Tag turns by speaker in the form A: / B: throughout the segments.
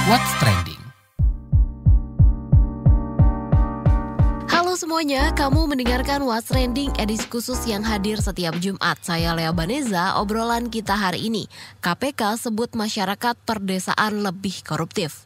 A: What's Trending?
B: Halo semuanya, kamu mendengarkan What's Trending edisi khusus yang hadir setiap Jumat. Saya Lea Baneza, obrolan kita hari ini. KPK sebut masyarakat perdesaan lebih koruptif.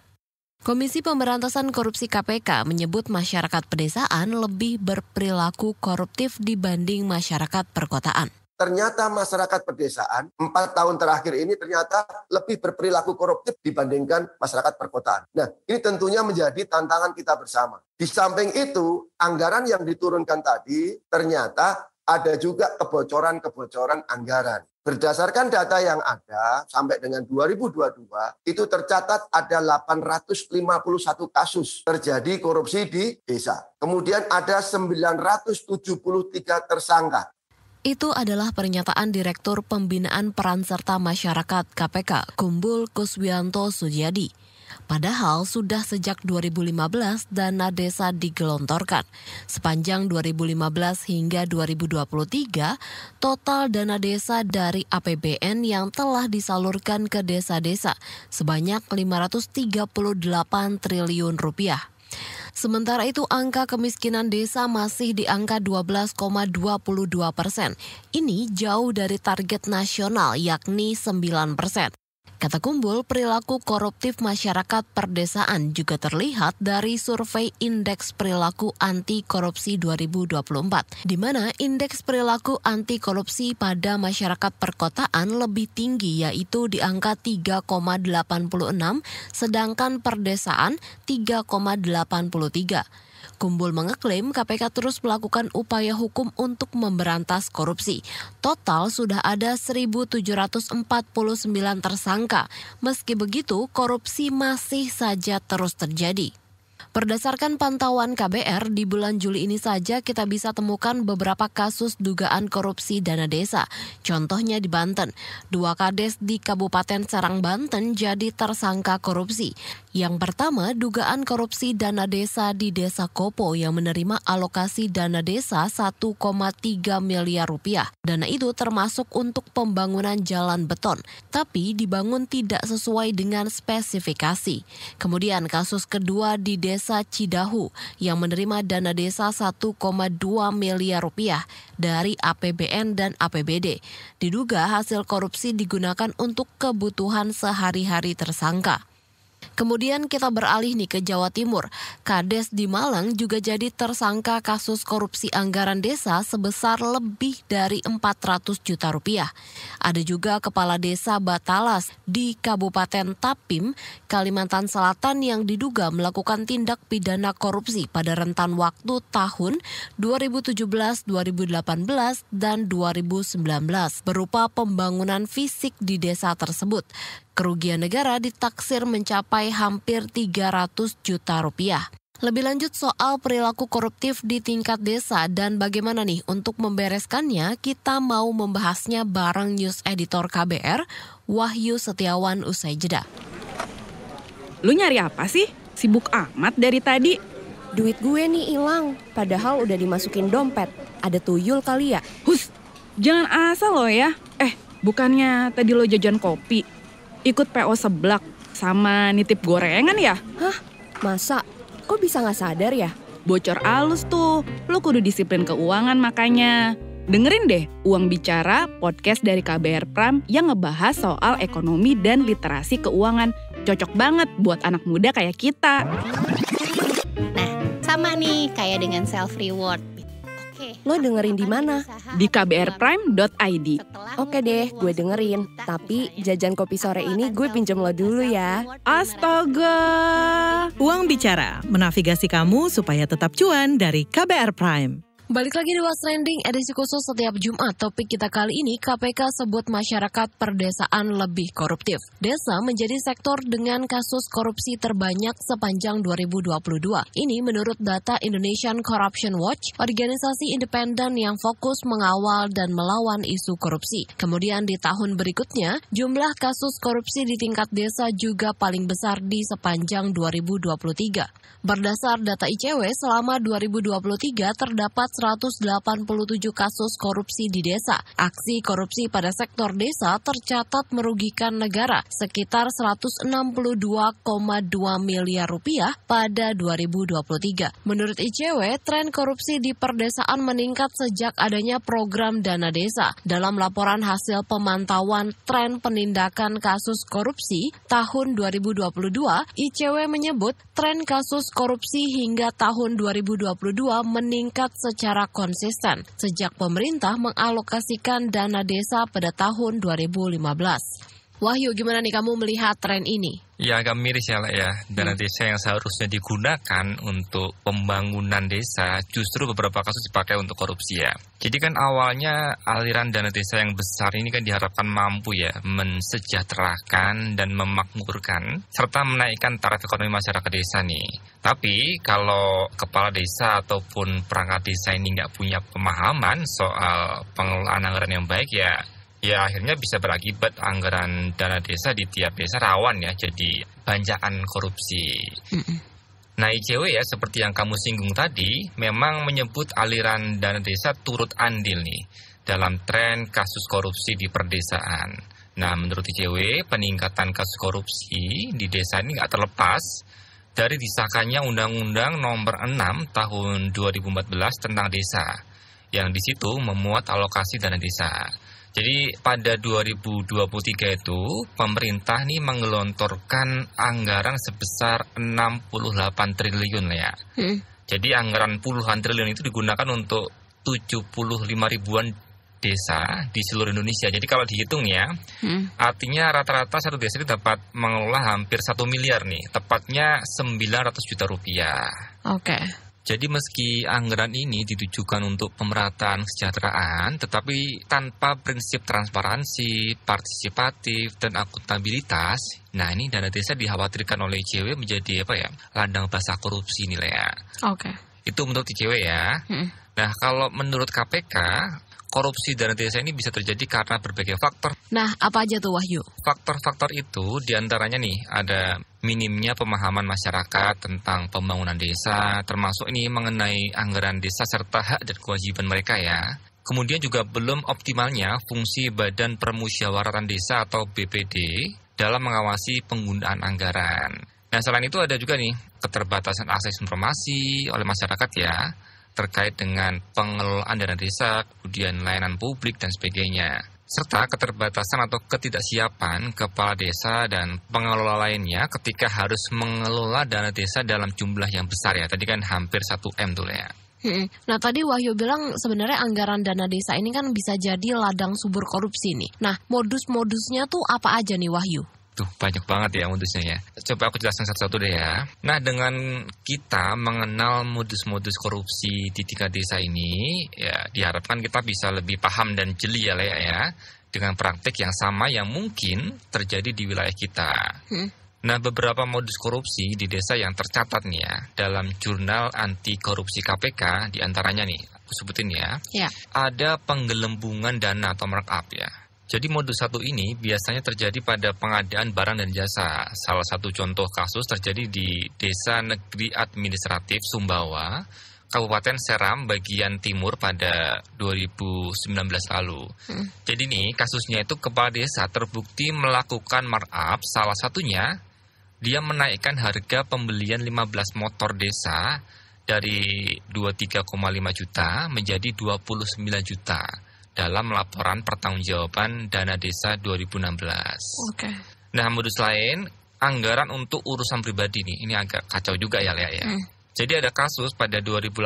B: Komisi Pemberantasan Korupsi KPK menyebut masyarakat pedesaan lebih berperilaku koruptif dibanding masyarakat perkotaan.
C: Ternyata masyarakat pedesaan 4 tahun terakhir ini ternyata lebih berperilaku koruptif dibandingkan masyarakat perkotaan. Nah, ini tentunya menjadi tantangan kita bersama. Di samping itu, anggaran yang diturunkan tadi ternyata ada juga kebocoran-kebocoran anggaran. Berdasarkan data yang ada, sampai dengan 2022, itu tercatat ada 851 kasus terjadi korupsi di desa. Kemudian ada 973 tersangka.
B: Itu adalah pernyataan Direktur Pembinaan Peran Serta Masyarakat KPK, Kumbul Kuswianto Sujadi. Padahal sudah sejak 2015 dana desa digelontorkan. Sepanjang 2015 hingga 2023, total dana desa dari APBN yang telah disalurkan ke desa-desa sebanyak 538 triliun rupiah. Sementara itu, angka kemiskinan desa masih di angka 12,22%. Ini jauh dari target nasional yakni 9%. Kata Kumbul, perilaku koruptif masyarakat perdesaan juga terlihat dari survei Indeks Perilaku Anti Korupsi 2024, di mana indeks perilaku anti korupsi pada masyarakat perkotaan lebih tinggi yaitu di angka 3,86, sedangkan perdesaan 3,83. Kumbul mengeklaim KPK terus melakukan upaya hukum untuk memberantas korupsi. Total sudah ada 1.749 tersangka. Meski begitu, korupsi masih saja terus terjadi. Berdasarkan pantauan KBR, di bulan Juli ini saja kita bisa temukan beberapa kasus dugaan korupsi dana desa. Contohnya di Banten, 2 kades di Kabupaten Serang, Banten jadi tersangka korupsi. Yang pertama, dugaan korupsi dana desa di Desa Kopo yang menerima alokasi dana desa 1,3 miliar rupiah. Dana itu termasuk untuk pembangunan jalan beton, tapi dibangun tidak sesuai dengan spesifikasi. Kemudian kasus kedua di Desa Cidahu yang menerima dana desa 1,2 miliar rupiah dari APBN dan APBD. Diduga hasil korupsi digunakan untuk kebutuhan sehari-hari tersangka. Kemudian kita beralih nih ke Jawa Timur. Kades di Malang juga jadi tersangka kasus korupsi anggaran desa sebesar lebih dari 400 juta rupiah. Ada juga kepala desa Batalas di Kabupaten Tapim, Kalimantan Selatan yang diduga melakukan tindak pidana korupsi pada rentan waktu tahun 2017, 2018, dan 2019 berupa pembangunan fisik di desa tersebut. Kerugian negara ditaksir mencapai hampir 300 juta rupiah. Lebih lanjut soal perilaku koruptif di tingkat desa dan bagaimana nih untuk membereskannya, kita mau membahasnya bareng News Editor KBR, Wahyu Setiawan usai jeda.
D: Lu nyari apa sih? Sibuk amat dari tadi.
E: Duit gue nih hilang, padahal udah dimasukin dompet. Ada tuyul kali ya?
D: Hus, jangan asal lo ya. Bukannya tadi lo jajan kopi? Ikut PO seblak sama nitip gorengan ya?
E: Hah? Masa? Kok bisa gak sadar ya?
D: Bocor alus tuh, lo kudu disiplin keuangan makanya. Dengerin deh Uang Bicara, podcast dari KBR Prime yang ngebahas soal ekonomi dan literasi keuangan. Cocok banget buat anak muda kayak kita.
F: Nah, sama nih kayak dengan self-reward.
E: Lo dengerin di mana?
D: Di kbrprime.id.
E: Oke deh, gue dengerin. Tapi jajan kopi sore ini gue pinjem lo dulu ya.
D: Astaga.
G: Uang Bicara, menavigasi kamu supaya tetap cuan dari KBR Prime.
B: Balik lagi di What's Trending edisi khusus setiap Jumat. Topik kita kali ini, KPK sebut masyarakat perdesaan lebih koruptif. Desa menjadi sektor dengan kasus korupsi terbanyak sepanjang 2022. Ini menurut data Indonesian Corruption Watch, organisasi independen yang fokus mengawal dan melawan isu korupsi. Kemudian di tahun berikutnya, jumlah kasus korupsi di tingkat desa juga paling besar di sepanjang 2023. Berdasar data ICW, selama 2023 terdapat 187 kasus korupsi di desa. Aksi korupsi pada sektor desa tercatat merugikan negara sekitar 162,2 miliar rupiah pada 2023. Menurut ICW, tren korupsi di perdesaan meningkat sejak adanya program dana desa. Dalam laporan hasil pemantauan tren penindakan kasus korupsi tahun 2022, ICW menyebut tren kasus korupsi hingga tahun 2022 meningkat secara konsisten sejak pemerintah mengalokasikan dana desa pada tahun 2015. Wahyu, gimana nih kamu melihat tren ini?
A: Ya, agak miris ya, Lek, ya. Dana desa yang seharusnya digunakan untuk pembangunan desa justru beberapa kasus dipakai untuk korupsi ya. Jadi kan awalnya aliran dana desa yang besar ini kan diharapkan mampu ya mensejahterakan dan memakmurkan serta menaikkan taraf ekonomi masyarakat desa nih. Tapi kalau kepala desa ataupun perangkat desa ini nggak punya pemahaman soal pengelolaan anggaran yang baik ya akhirnya bisa berakibat anggaran dana desa di tiap desa rawan ya jadi banjakan korupsi. Nah, ICW ya seperti yang kamu singgung tadi memang menyebut aliran dana desa turut andil nih dalam tren kasus korupsi di perdesaan. Nah, menurut ICW peningkatan kasus korupsi di desa ini nggak terlepas dari disahkannya Undang-Undang Nomor 6 Tahun 2014 tentang desa yang di situ memuat alokasi dana desa. Jadi pada 2023 itu pemerintah nih menggelontorkan anggaran sebesar 68 triliun ya. Jadi anggaran puluhan triliun itu digunakan untuk 75 ribuan desa di seluruh Indonesia. Jadi kalau dihitung ya, artinya rata-rata satu desa itu dapat mengelola hampir 1 miliar nih, tepatnya 900 juta rupiah.
B: Oke.
A: Jadi meski anggaran ini ditujukan untuk pemerataan kesejahteraan, tetapi tanpa prinsip transparansi, partisipatif, dan akuntabilitas, nah ini dana desa dikhawatirkan oleh ICW menjadi ladang basah korupsi nih ya.
B: Oke.
A: Itu menurut ICW ya. Nah kalau menurut KPK, korupsi dana desa ini bisa terjadi karena berbagai faktor.
B: Nah, apa aja tuh Wahyu?
A: Faktor-faktor itu diantaranya nih ada minimnya pemahaman masyarakat tentang pembangunan desa, termasuk ini mengenai anggaran desa serta hak dan kewajiban mereka ya. Kemudian juga belum optimalnya fungsi Badan Permusyawaratan Desa atau BPD dalam mengawasi penggunaan anggaran. Nah, selain itu ada juga nih keterbatasan akses informasi oleh masyarakat ya, terkait dengan pengelolaan dana desa, kemudian layanan publik dan sebagainya. Serta keterbatasan atau ketidaksiapan kepala desa dan pengelola lainnya ketika harus mengelola dana desa dalam jumlah yang besar ya. Tadi kan hampir 1M tuh ya.
B: Nah tadi Wahyu bilang sebenarnya anggaran dana desa ini kan bisa jadi ladang subur korupsi nih. Nah modus-modusnya tuh apa aja nih Wahyu?
A: Tuh banyak banget ya modusnya ya. Coba aku jelaskan satu-satu deh ya. Nah dengan kita mengenal modus-modus korupsi di tingkat desa ini, ya diharapkan kita bisa lebih paham dan jeli ya dengan praktik yang sama yang mungkin terjadi di wilayah kita. Nah beberapa modus korupsi di desa yang tercatat nih ya dalam jurnal anti korupsi KPK diantaranya nih, aku sebutin ya. Ada penggelembungan dana atau markup ya. Jadi modus satu ini biasanya terjadi pada pengadaan barang dan jasa. Salah satu contoh kasus terjadi di Desa Negeri Administratif Sumbawa, Kabupaten Seram bagian timur pada 2019 lalu. Jadi nih kasusnya itu kepala desa terbukti melakukan markup, salah satunya dia menaikkan harga pembelian 15 motor desa dari 23,5 juta menjadi 29 juta. Dalam laporan pertanggungjawaban dana desa 2016.
B: Oke.
A: Nah, modus lain, anggaran untuk urusan pribadi nih. Ini agak kacau juga ya, Lea ya. Jadi ada kasus pada 2018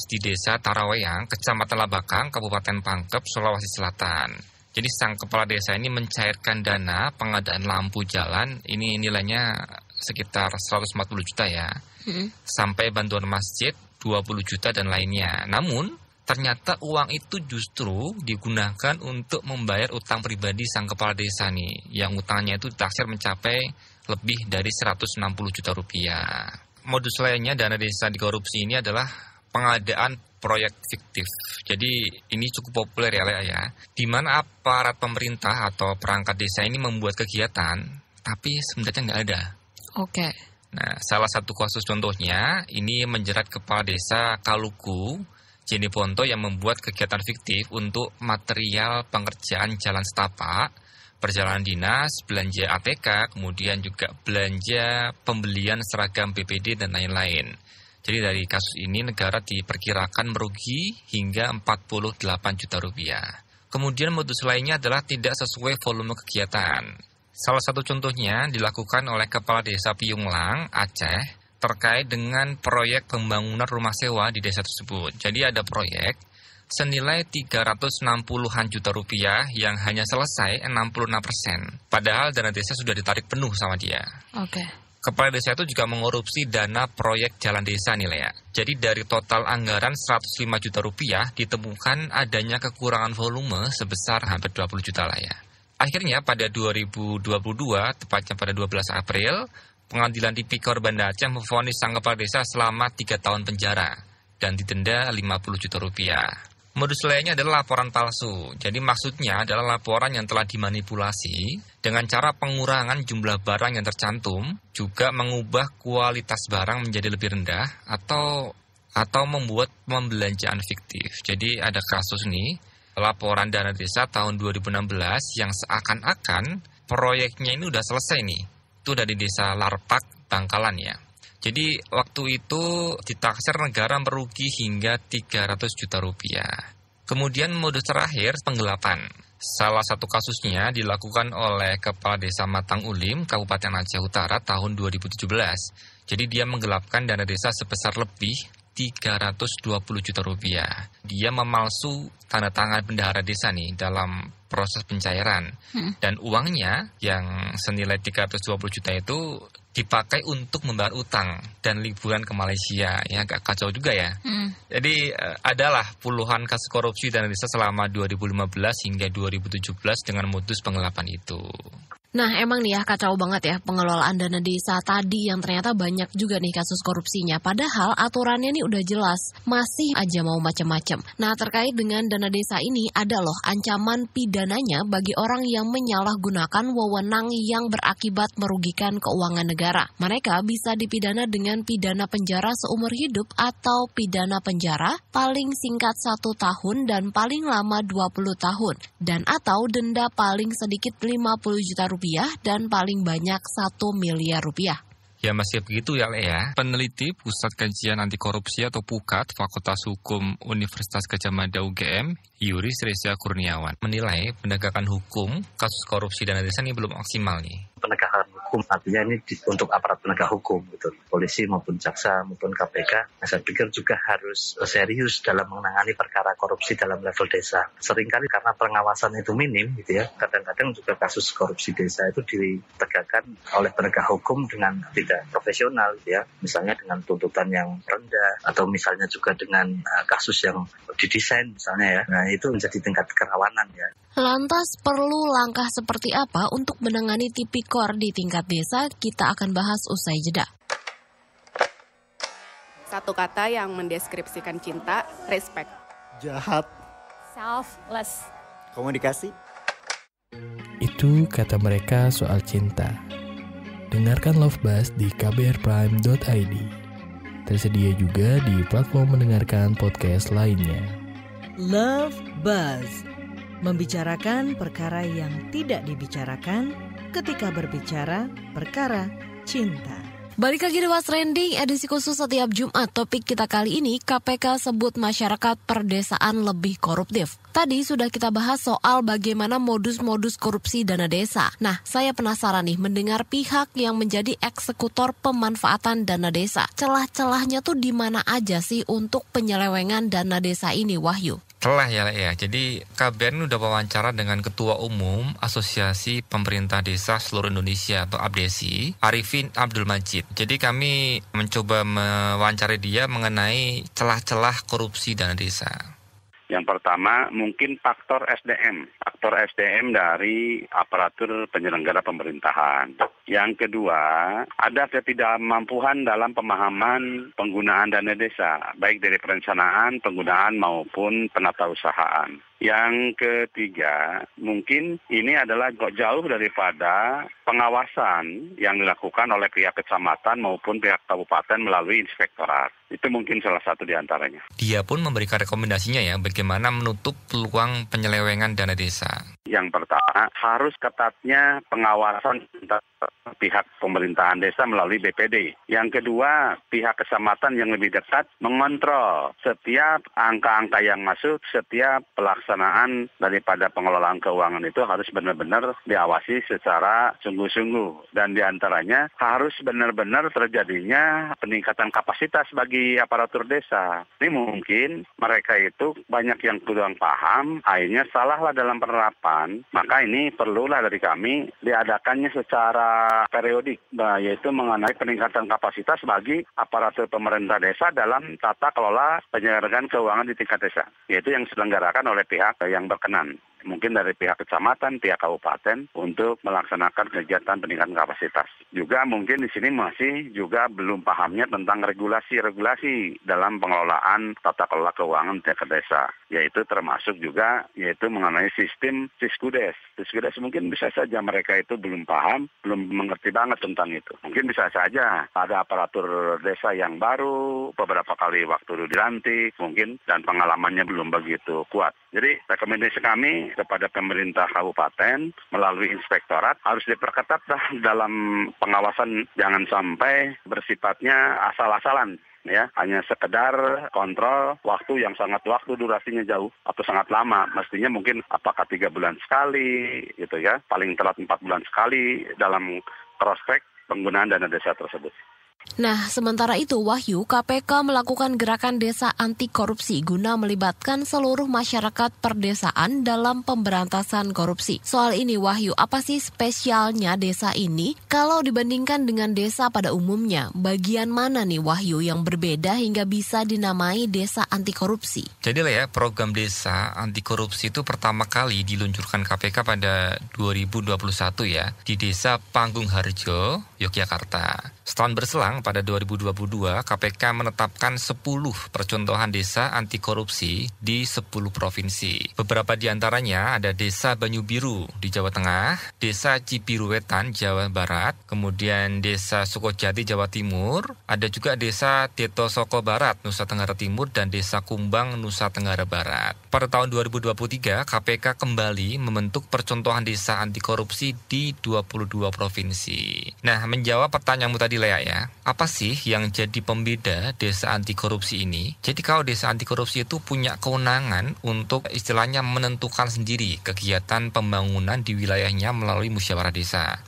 A: di Desa Taraweyang, Kecamatan Labakang, Kabupaten Pangkep, Sulawesi Selatan. Jadi sang kepala desa ini mencairkan dana pengadaan lampu jalan, ini nilainya sekitar 140 juta ya. Sampai bantuan masjid 20 juta dan lainnya. Namun ternyata uang itu justru digunakan untuk membayar utang pribadi sang kepala desa nih, yang utangnya itu ditaksir mencapai lebih dari 160 juta rupiah. Modus lainnya dana desa dikorupsi ini adalah pengadaan proyek fiktif. Jadi ini cukup populer ya, di mana aparat pemerintah atau perangkat desa ini membuat kegiatan, tapi sebenarnya nggak ada.
B: Oke.
A: Nah, salah satu kasus contohnya ini menjerat kepala desa Kaluku. Jenny Ponto yang membuat kegiatan fiktif untuk material pengerjaan jalan setapak, perjalanan dinas, belanja ATK, kemudian juga belanja pembelian seragam BPD dan lain-lain. Jadi dari kasus ini negara diperkirakan merugi hingga 48 juta rupiah. Kemudian modus lainnya adalah tidak sesuai volume kegiatan. Salah satu contohnya dilakukan oleh Kepala Desa Piunglang, Aceh, terkait dengan proyek pembangunan rumah sewa di desa tersebut. Jadi ada proyek senilai 360-an juta rupiah yang hanya selesai 66%. Padahal dana desa sudah ditarik penuh sama dia.
B: Oke.
A: Kepala desa itu juga mengkorupsi dana proyek jalan desa nih Lea. Jadi dari total anggaran 105 juta rupiah ditemukan adanya kekurangan volume sebesar hampir 20 juta lah ya. Akhirnya pada 2022, tepatnya pada 12 April, Pengadilan Tipikor Banda Aceh memvonis sang kepala desa selama 3 tahun penjara dan didenda 50 juta rupiah. Modus lainnya adalah laporan palsu. Jadi maksudnya adalah laporan yang telah dimanipulasi dengan cara pengurangan jumlah barang yang tercantum, juga mengubah kualitas barang menjadi lebih rendah atau membuat pembelanjaan fiktif. Jadi ada kasus nih, laporan dana desa tahun 2016 yang seakan-akan proyeknya ini udah selesai nih. Itu dari desa Larpak, Bangkalan ya. Jadi waktu itu ditaksir negara merugi hingga 300 juta rupiah. Kemudian modus terakhir penggelapan. Salah satu kasusnya dilakukan oleh Kepala Desa Matang Ulim, Kabupaten Aceh Utara tahun 2017. Jadi dia menggelapkan dana desa sebesar lebih 320 juta rupiah. Dia memalsu tanda tangan bendahara desa nih dalam proses pencairan. Dan uangnya yang senilai 320 juta itu dipakai untuk membayar utang dan liburan ke Malaysia. Ya agak kacau juga ya. Jadi adalah puluhan kasus korupsi dana desa selama 2015 hingga 2017 dengan modus penggelapan itu.
B: Nah emang nih ya kacau banget ya pengelolaan dana desa tadi yang ternyata banyak juga nih kasus korupsinya. Padahal aturannya nih udah jelas, masih aja mau macam-macam. Nah terkait dengan dana desa ini ada loh ancaman pidananya bagi orang yang menyalahgunakan wewenang yang berakibat merugikan keuangan negara. Mereka bisa dipidana dengan pidana penjara seumur hidup atau pidana penjara paling singkat 1 tahun dan paling lama 20 tahun. Dan atau denda paling sedikit 50 juta rupiah dan paling banyak 1 miliar rupiah.
A: Ya masih begitu ya Lea. Peneliti Pusat Kajian Anti Korupsi atau PUKAT Fakultas Hukum Universitas Gadjah Mada UGM, Yuris Reza Kurniawan, menilai penegakan hukum kasus korupsi dana desa ini belum maksimal nih.
H: Penegakan hukum artinya ini untuk aparat penegak hukum, gitu. Polisi maupun jaksa maupun KPK. Saya pikir juga harus serius dalam menangani perkara korupsi dalam level desa. Seringkali karena pengawasan itu minim, gitu ya. Kadang-kadang juga kasus korupsi desa itu ditegakkan oleh penegak hukum dengan tidak profesional, gitu ya. Misalnya dengan tuntutan yang rendah atau misalnya juga dengan kasus yang didesain, misalnya ya. Nah itu menjadi tingkat kerawanan ya.
B: Lantas perlu langkah seperti apa untuk menangani tipikor di tingkat desa? Kita akan bahas usai jeda.
I: Satu kata yang mendeskripsikan cinta, respect.
J: Jahat.
F: Selfless.
J: Komunikasi.
K: Itu kata mereka soal cinta. Dengarkan Love Buzz di kbrprime.id. Tersedia juga di platform mendengarkan podcast lainnya.
G: Love Buzz. Membicarakan perkara yang tidak dibicarakan ketika berbicara perkara cinta.
B: Balik lagi di What's Trending, edisi khusus setiap Jumat. Topik kita kali ini, KPK sebut masyarakat perdesaan lebih koruptif. Tadi sudah kita bahas soal bagaimana modus-modus korupsi dana desa. Nah, saya penasaran nih mendengar pihak yang menjadi eksekutor pemanfaatan dana desa. Celah-celahnya tuh di mana aja sih untuk penyelewengan dana desa ini, Wahyu?
A: Telah ya. Jadi KBR udah wawancara dengan Ketua Umum Asosiasi Pemerintah Desa Seluruh Indonesia atau APDESI, Arifin Abdul Majid. Jadi kami mencoba mewawancari dia mengenai celah-celah korupsi dana desa.
L: Yang pertama mungkin faktor SDM dari aparatur penyelenggara pemerintahan. Yang kedua, ada ketidakmampuan dalam pemahaman penggunaan dana desa, baik dari perencanaan, penggunaan maupun penatausahaan. Yang ketiga, mungkin ini adalah jauh daripada pengawasan yang dilakukan oleh pihak kecamatan maupun pihak kabupaten melalui inspektorat. Itu mungkin salah satu di antaranya.
A: Dia pun memberikan rekomendasinya ya, bagaimana menutup peluang penyelewengan dana desa.
L: Yang pertama, harus ketatnya pengawasan pihak pemerintahan desa melalui BPD. Yang kedua, pihak kecamatan yang lebih dekat mengontrol setiap angka-angka yang masuk, setiap pelaksanaan daripada pengelolaan keuangan itu harus benar-benar diawasi secara sungguh-sungguh. Dan di antaranya harus benar-benar terjadinya peningkatan kapasitas bagi aparatur desa. Ini mungkin mereka itu banyak yang kurang paham, akhirnya salahlah dalam penerapan. Maka ini perlulah dari kami diadakannya secara periodik, yaitu mengenai peningkatan kapasitas bagi aparatur pemerintah desa dalam tata kelola penyelenggaraan keuangan di tingkat desa, yaitu yang diselenggarakan oleh pihak yang berkenan. Mungkin dari pihak kecamatan, pihak kabupaten untuk melaksanakan kegiatan peningkatan kapasitas. Juga mungkin di sini masih juga belum pahamnya tentang regulasi dalam pengelolaan tata kelola keuangan tingkat desa, yaitu termasuk juga yaitu mengenai sistem Siskudes. Siskudes mungkin bisa saja mereka itu belum paham, belum mengerti banget tentang itu. Mungkin bisa saja ada aparatur desa yang baru beberapa kali waktu dilantik mungkin dan pengalamannya belum begitu kuat. Jadi rekomendasi kami kepada pemerintah kabupaten melalui inspektorat harus diperketat dalam pengawasan, jangan sampai bersifatnya asal-asalan. Ya, hanya sekedar kontrol waktu yang durasinya jauh atau sangat lama. Mestinya mungkin apakah 3 bulan sekali gitu ya, paling telat 4 bulan sekali dalam cross-check penggunaan dana desa tersebut.
B: Nah, sementara itu Wahyu, KPK melakukan gerakan desa anti korupsi guna melibatkan seluruh masyarakat perdesaan dalam pemberantasan korupsi. Soal ini Wahyu, apa sih spesialnya desa ini kalau dibandingkan dengan desa pada umumnya? Bagian mana nih Wahyu yang berbeda hingga bisa dinamai desa anti korupsi?
A: Jadi lah ya, program desa anti korupsi itu pertama kali diluncurkan KPK pada 2021 ya, di Desa Panggung Harjo, Yogyakarta. Setahun berselang pada 2022, KPK menetapkan 10 percontohan desa anti korupsi di 10 provinsi. Beberapa di antaranya ada Desa Banyu Biru di Jawa Tengah, Desa Cibiruwetan, Jawa Barat, kemudian Desa Sukojati, Jawa Timur, ada juga Desa Detosoko Barat, Nusa Tenggara Timur, dan Desa Kumbang, Nusa Tenggara Barat. Pada tahun 2023, KPK kembali membentuk percontohan desa anti korupsi di 22 provinsi. Nah, menjawab pertanyaanmu tadi Lea ya, apa sih yang jadi pembeda desa anti korupsi ini? Jadi kalau desa anti korupsi itu punya kewenangan untuk istilahnya menentukan sendiri kegiatan pembangunan di wilayahnya melalui musyawarah desa.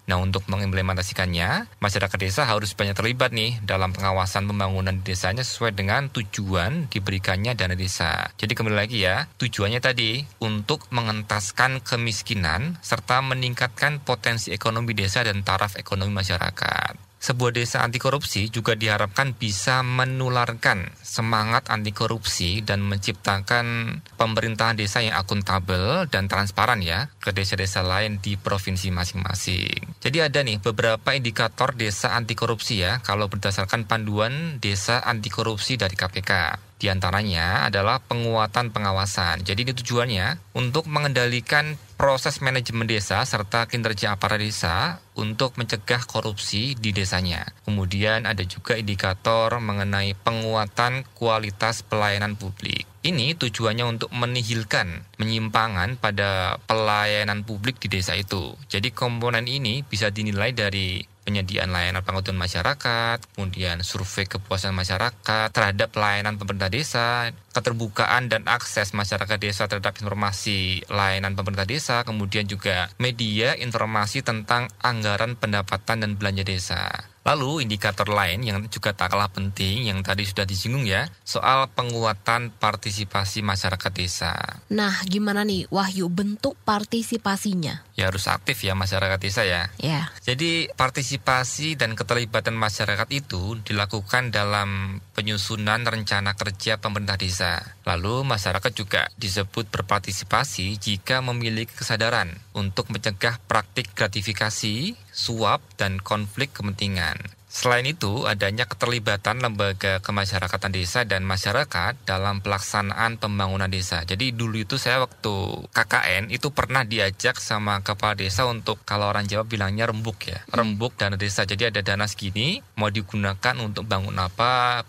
A: Nah, untuk mengimplementasikannya, masyarakat desa harus banyak terlibat nih dalam pengawasan pembangunan di desanya sesuai dengan tujuan diberikannya dana desa. Jadi kembali lagi ya, tujuannya tadi untuk mengentaskan kemiskinan serta meningkatkan potensi ekonomi desa dan taraf ekonomi masyarakat. Sebuah desa anti korupsi juga diharapkan bisa menularkan semangat anti korupsi dan menciptakan pemerintahan desa yang akuntabel dan transparan ya ke desa-desa lain di provinsi masing-masing. Jadi ada nih beberapa indikator desa anti korupsi ya kalau berdasarkan panduan desa anti korupsi dari KPK. Di antaranya adalah penguatan pengawasan. Jadi ini tujuannya untuk mengendalikan proses manajemen desa serta kinerja aparat desa untuk mencegah korupsi di desanya. Kemudian ada juga indikator mengenai penguatan kualitas pelayanan publik. Ini tujuannya untuk menihilkan penyimpangan pada pelayanan publik di desa itu. Jadi komponen ini bisa dinilai dari penyediaan layanan pengabdian masyarakat, kemudian survei kepuasan masyarakat terhadap pelayanan pemerintah desa, keterbukaan dan akses masyarakat desa terhadap informasi layanan pemerintah desa, kemudian juga media informasi tentang anggaran pendapatan dan belanja desa. Lalu indikator lain yang juga tak kalah penting yang tadi sudah disinggung ya, soal penguatan partisipasi masyarakat desa.
B: Nah, gimana nih Wahyu bentuk partisipasinya?
A: Ya harus aktif ya masyarakat desa ya.
B: Ya.
A: Jadi partisipasi dan keterlibatan masyarakat itu dilakukan dalam penyusunan rencana kerja pemerintah desa. Lalu masyarakat juga disebut berpartisipasi jika memiliki kesadaran untuk mencegah praktik gratifikasi, suap, dan konflik kepentingan. Selain itu, adanya keterlibatan lembaga kemasyarakatan desa dan masyarakat dalam pelaksanaan pembangunan desa. Jadi dulu itu saya waktu KKN itu pernah diajak sama kepala desa untuk, kalau orang Jawa bilangnya rembuk ya, rembuk dana desa. Jadi ada dana segini mau digunakan untuk bangun apa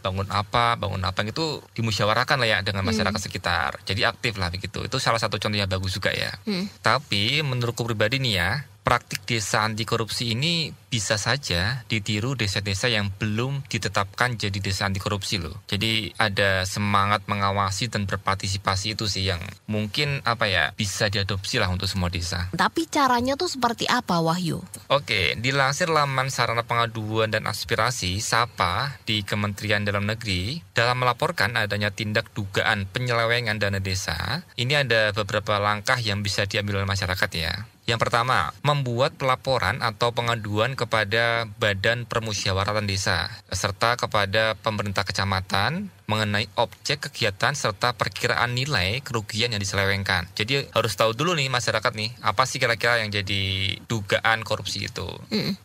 A: itu dimusyawarahkan lah ya dengan masyarakat sekitar. Jadi aktif lah begitu. Itu salah satu contoh yang bagus juga ya. Tapi menurutku pribadi nih ya, praktik desa anti korupsi ini bisa saja ditiru desa-desa yang belum ditetapkan jadi desa anti korupsi loh. Jadi ada semangat mengawasi dan berpartisipasi itu sih yang mungkin bisa diadopsi lah untuk semua desa.
B: Tapi caranya tuh seperti apa, Wahyu?
A: Oke, dilansir laman sarana pengaduan dan aspirasi SAPA di Kementerian Dalam Negeri, dalam melaporkan adanya tindak dugaan penyelewengan dana desa, ini ada beberapa langkah yang bisa diambil oleh masyarakat ya. Yang pertama, membuat pelaporan atau pengaduan kepada Badan Permusyawaratan Desa, serta kepada pemerintah kecamatan mengenai objek kegiatan serta perkiraan nilai kerugian yang diselewengkan. Jadi harus tahu dulu nih masyarakat nih, apa sih kira-kira yang jadi dugaan korupsi itu.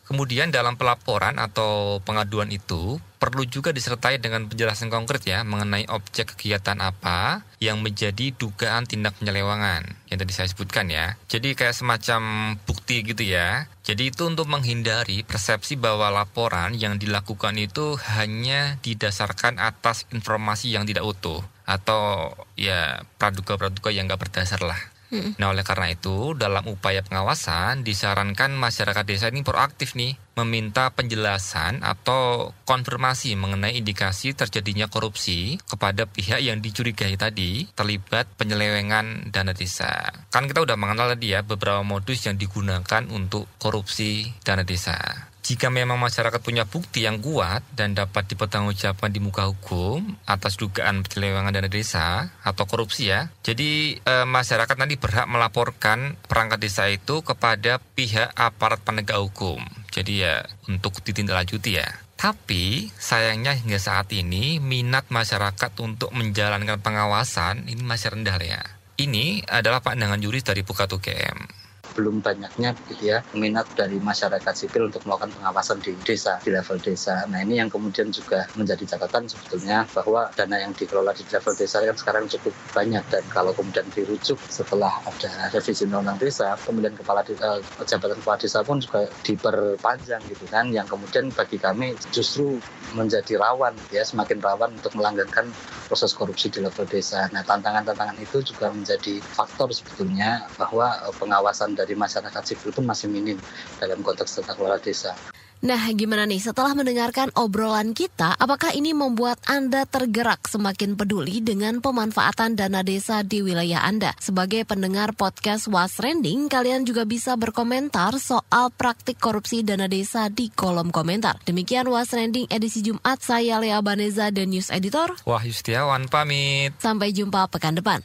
A: Kemudian dalam pelaporan atau pengaduan itu, perlu juga disertai dengan penjelasan konkret ya mengenai objek kegiatan apa yang menjadi dugaan tindak penyelewengan yang tadi saya sebutkan ya. Jadi kayak semacam bukti gitu ya. Jadi itu untuk menghindari persepsi bahwa laporan yang dilakukan itu hanya didasarkan atas informasi yang tidak utuh atau ya praduga-praduga yang nggak berdasar lah. Nah oleh karena itu dalam upaya pengawasan disarankan masyarakat desa ini proaktif nih meminta penjelasan atau konfirmasi mengenai indikasi terjadinya korupsi kepada pihak yang dicurigai tadi terlibat penyelewengan dana desa. Kan kita udah mengenal tadi ya beberapa modus yang digunakan untuk korupsi dana desa. Jika memang masyarakat punya bukti yang kuat dan dapat dipertanggungjawabkan di muka hukum atas dugaan penyelewengan dana desa atau korupsi ya, jadi masyarakat nanti berhak melaporkan perangkat desa itu kepada pihak aparat penegak hukum. Jadi ya untuk ditindaklanjuti ya. Tapi sayangnya hingga saat ini minat masyarakat untuk menjalankan pengawasan ini masih rendah ya. Ini adalah pandangan juris dari Pukat UGM.
H: Belum banyaknya begitu ya minat dari masyarakat sipil untuk melakukan pengawasan di desa, di level desa. Nah ini yang kemudian juga menjadi catatan sebetulnya bahwa dana yang dikelola di level desa kan sekarang cukup banyak, dan kalau kemudian dirujuk setelah ada revisi undang-undang desa, kemudian jabatan kepala desa pun juga diperpanjang gitu kan, yang kemudian bagi kami justru menjadi rawan ya, semakin rawan untuk melanggengkan proses korupsi di level desa. Nah tantangan-tantangan itu juga menjadi faktor sebetulnya bahwa pengawasan dari masyarakat sipil pun masih minim dalam konteks tata kelola desa.
B: Nah, gimana nih setelah mendengarkan obrolan kita, apakah ini membuat Anda tergerak semakin peduli dengan pemanfaatan dana desa di wilayah Anda? Sebagai pendengar podcast What's Trending, kalian juga bisa berkomentar soal praktik korupsi dana desa di kolom komentar. Demikian What's Trending edisi Jumat, saya Lea Baneza dan News Editor
A: Wahyu Setiawan pamit.
B: Sampai jumpa pekan depan.